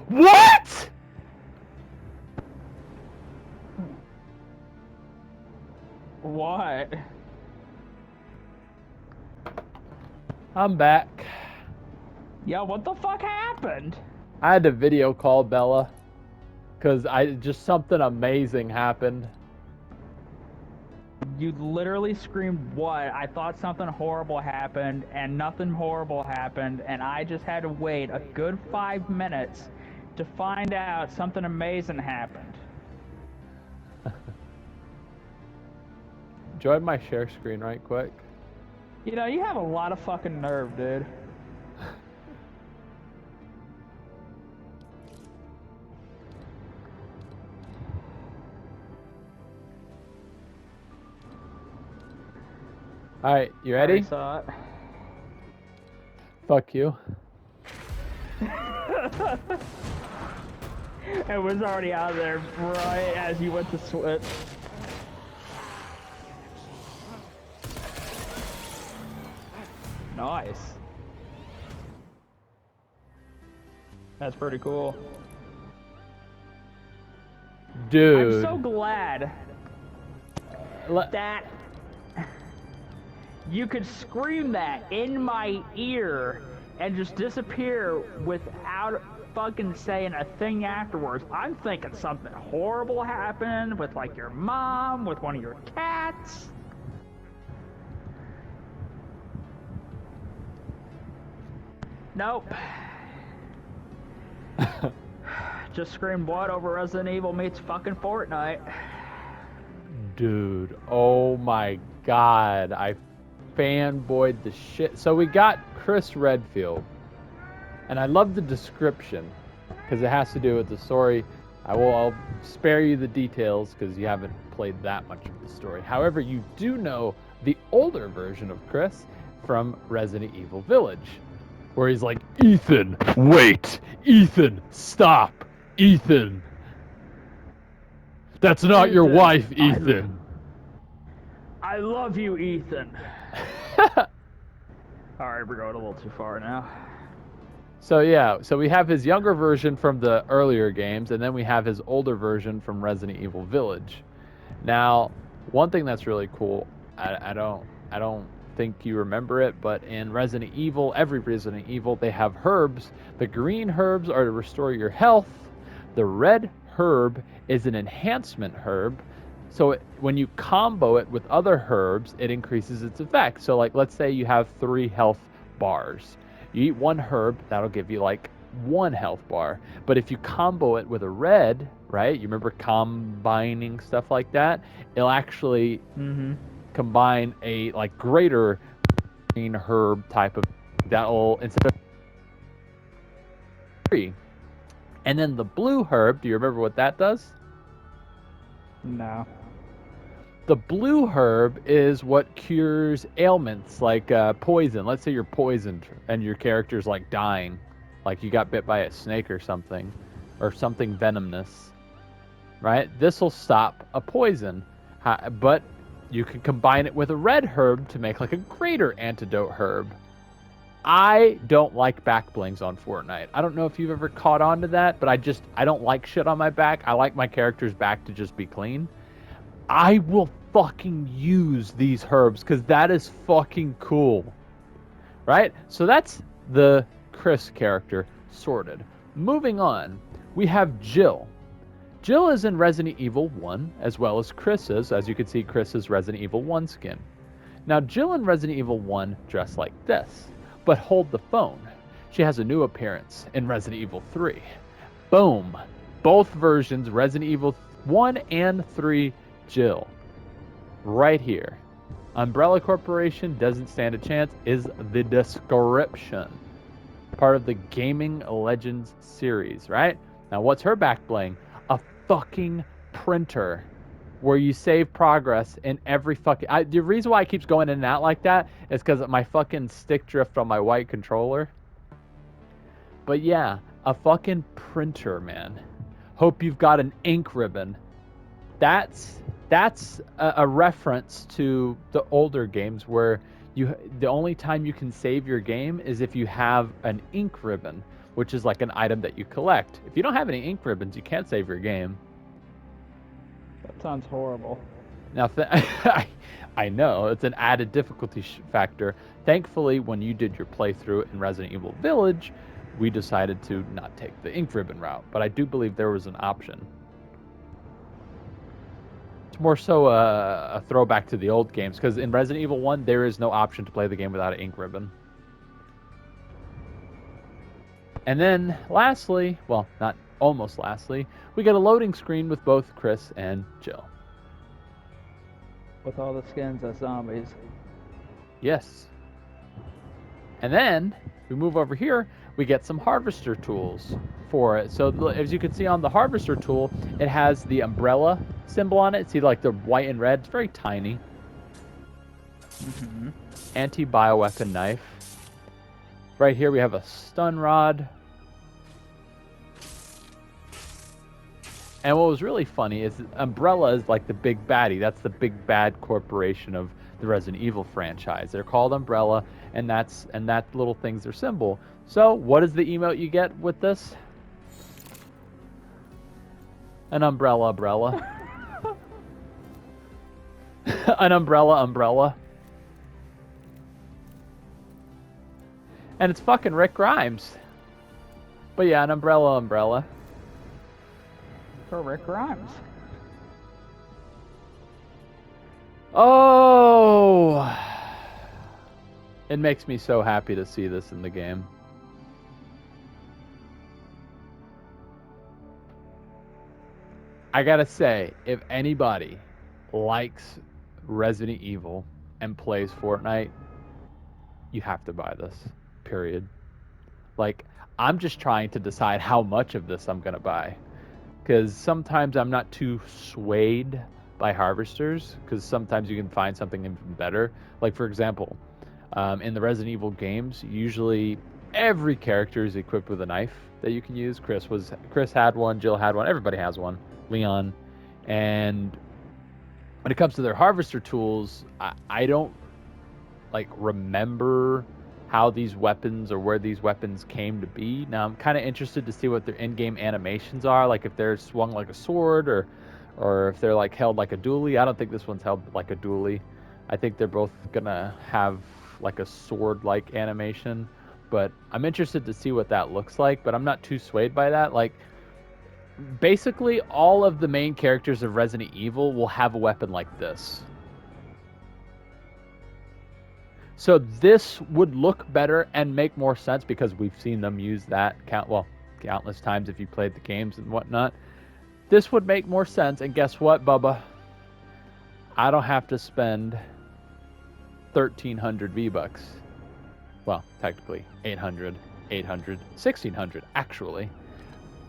What? What? I'm back. Yo, what the fuck happened? I had to video call Bella because something amazing happened. You literally screamed, what? I thought something horrible happened, and nothing horrible happened, and I just had to wait a good 5 minutes to find out something amazing happened. Join my share screen right quick. You know, you have a lot of fucking nerve, dude. Alright, you I already ready? saw it. Fuck you. It was already out there right as you went to switch. Nice. That's pretty cool. Dude. I'm so glad that you could scream that in my ear and just disappear without fucking saying a thing afterwards. I'm thinking something horrible happened with like your mom, with one of your cats. Nope. Just screamed what over Resident Evil meets fucking Fortnite. Dude, oh my god, I fanboyed the shit. So we got Chris Redfield, and I love the description because it has to do with the story. I'll spare you the details because you haven't played that much of the story. However, you do know the older version of Chris from Resident Evil Village, where he's like, Ethan, wait, Ethan, stop, Ethan. That's not your wife, Ethan. I love you, Ethan. Alright, we're going a little too far now. So yeah, so we have his younger version from the earlier games, and then we have his older version from Resident Evil Village. Now, one thing that's really cool, I don't think you remember it, but in Resident Evil, every Resident Evil, they have herbs. The green herbs are to restore your health. The red herb is an enhancement herb. So when you combo it with other herbs, it increases its effect. So like, let's say you have 3 health bars. You eat one herb, that'll give you like 1 health bar. But if you combo it with a red, right? You remember combining stuff like that? It'll actually combine a like greater green herb type of that'll instead of 3. And then the blue herb, do you remember what that does? No. The blue herb is what cures ailments like poison. Let's say you're poisoned and your character's like dying, like you got bit by a snake or something venomous, right? This will stop a poison, but you can combine it with a red herb to make like a greater antidote herb. I don't like back blings on Fortnite. I don't know if you've ever caught on to that, but I don't like shit on my back. I like my character's back to just be clean. I will fucking use these herbs because that is fucking cool. Right? So that's the Chris character sorted. Moving on, we have Jill. Jill is in Resident Evil 1 as well as Chris is. As you can see, Chris is Resident Evil 1 skin. Now, Jill in Resident Evil 1 dressed like this, but hold the phone. She has a new appearance in Resident Evil 3. Boom. Both versions, Resident Evil 1 and 3, Jill. Right here. Umbrella Corporation doesn't stand a chance is the description. Part of the Gaming Legends series, right? Now, what's her back bling? A fucking printer where you save progress in every fucking... the reason why it keeps going in and out like that is because of my fucking stick drift on my white controller. But yeah, a fucking printer, man. Hope you've got an ink ribbon. That's a reference to the older games where the only time you can save your game is if you have an ink ribbon. which is like an item that you collect. If you don't have any ink ribbons, you can't save your game. That sounds horrible. Now, I know it's an added difficulty factor. Thankfully, when you did your playthrough in Resident Evil Village, we decided to not take the ink ribbon route, but I do believe there was an option. It's more so a throwback to the old games, because in Resident Evil 1, there is no option to play the game without an ink ribbon. And then, lastly, well, not almost lastly, we get a loading screen with both Chris and Jill. With all the skins as zombies. Yes. And then, we move over here, we get some harvester tools for it. So as you can see on the harvester tool, it has the umbrella symbol on it. See, like the white and red, it's very tiny. Mm-hmm. Anti-bioweapon knife. Right here we have a stun rod. And what was really funny is Umbrella is like the big baddie. That's the big bad corporation of the Resident Evil franchise. They're called Umbrella, and that little thing's their symbol. So what is the emote you get with this? An umbrella. An umbrella. And it's fucking Rick Grimes. But yeah, an umbrella. For Rick Grimes. Oh! It makes me so happy to see this in the game. I gotta say, if anybody likes Resident Evil and plays Fortnite, you have to buy this. Period. Like, I'm just trying to decide how much of this I'm gonna buy. Because sometimes I'm not too swayed by harvesters, because sometimes you can find something even better. Like, for example, in the Resident Evil games, usually every character is equipped with a knife that you can use. Chris had one, Jill had one, everybody has one, Leon. And when it comes to their harvester tools, I don't like remember how these weapons or where these weapons came to be. Now I'm kind of interested to see what their in-game animations are, like if they're swung like a sword or if they're like held like a dually. I don't think this one's held like a dually. I think they're both gonna have like a sword-like animation, but I'm interested to see what that looks like, but I'm not too swayed by that. Like, basically all of the main characters of Resident Evil will have a weapon like this. So this would look better and make more sense because we've seen them use that countless times if you played the games and whatnot. This would make more sense, and guess what, Bubba? I don't have to spend 1,300 V-Bucks. Well, technically 800, 1,600 actually.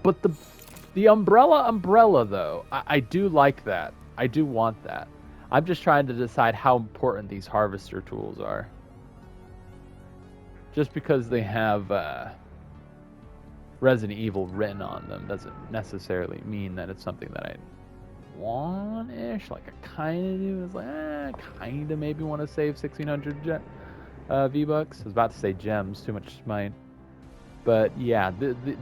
But the umbrella though, I do like that. I do want that. I'm just trying to decide how important these harvester tools are. Just because they have Resident Evil written on them doesn't necessarily mean that it's something that I want-ish. Like, I kind of do. It's like, kind of maybe want to save 1,600 V-Bucks. I was about to say gems, too much smite. But yeah,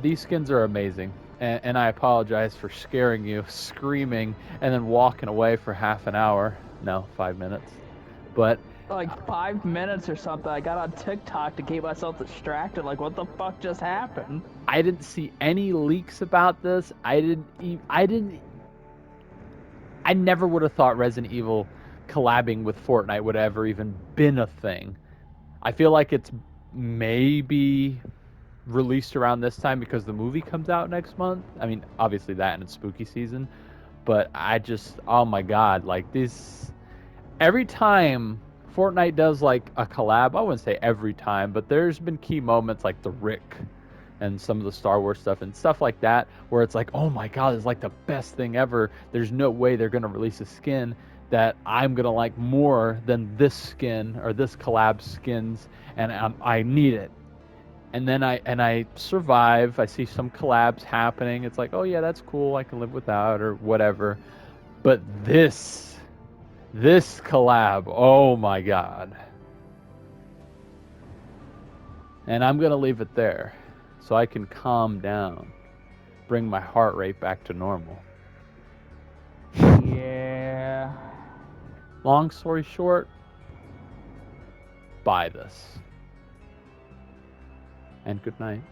these skins are amazing. And I apologize for scaring you, screaming, and then walking away for half an hour. No, 5 minutes. But like 5 minutes or something. I got on TikTok to keep myself distracted. Like, what the fuck just happened? I didn't see any leaks about this. I never would have thought Resident Evil collabing with Fortnite would have ever even been a thing. I feel like it's maybe released around this time because the movie comes out next month. I mean, obviously that and it's spooky season. But oh my god, like this, every time Fortnite does like a collab, I wouldn't say every time, but there's been key moments like the Rick and some of the Star Wars stuff and stuff like that, where it's like, oh my god, it's like the best thing ever. There's no way they're gonna release a skin that I'm gonna like more than this skin or this collab skins, and I need it. And then I survive. I see some collabs happening. It's like, oh yeah, that's cool. I can live without or whatever. But this collab, oh my god. And I'm gonna leave it there. so I can calm down, bring my heart rate back to normal. Yeah. Long story short, buy this. And good night.